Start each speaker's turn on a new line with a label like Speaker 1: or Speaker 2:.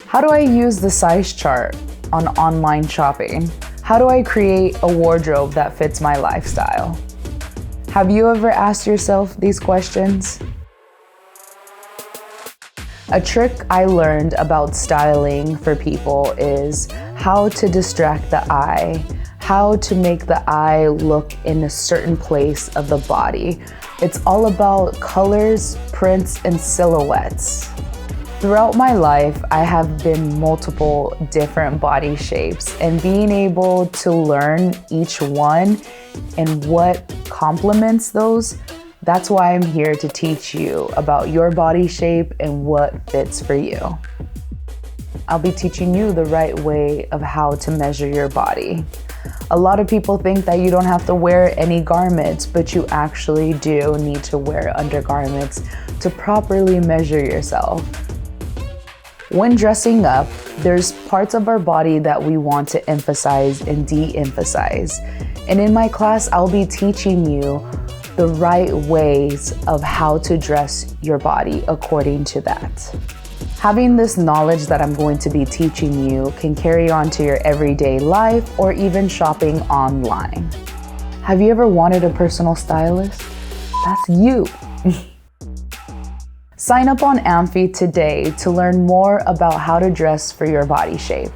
Speaker 1: How do I use the size chart on online shopping? How do I create a wardrobe that fits my lifestyle? Have you ever asked yourself these questions? A trick I learned about styling for people is how to distract the eye, how to make the eye look in a certain place of the body. It's all about colors, prints, and silhouettes. Throughout my life, I have been multiple different body shapes, and being able to learn each one and what complements those, that's why I'm here to teach you about your body shape and what fits for you. I'll be teaching you the right way of how to measure your body. A lot of people think that you don't have to wear any garments, but you actually do need to wear undergarments to properly measure yourself. When dressing up, there's parts of our body that we want to emphasize and de-emphasize. And in my class, I'll be teaching you the right ways of how to dress your body according to that. Having this knowledge that I'm going to be teaching you can carry on to your everyday life or even shopping online. Have you ever wanted a personal stylist? That's you. Sign up on Amphy today to learn more about how to dress for your body shape.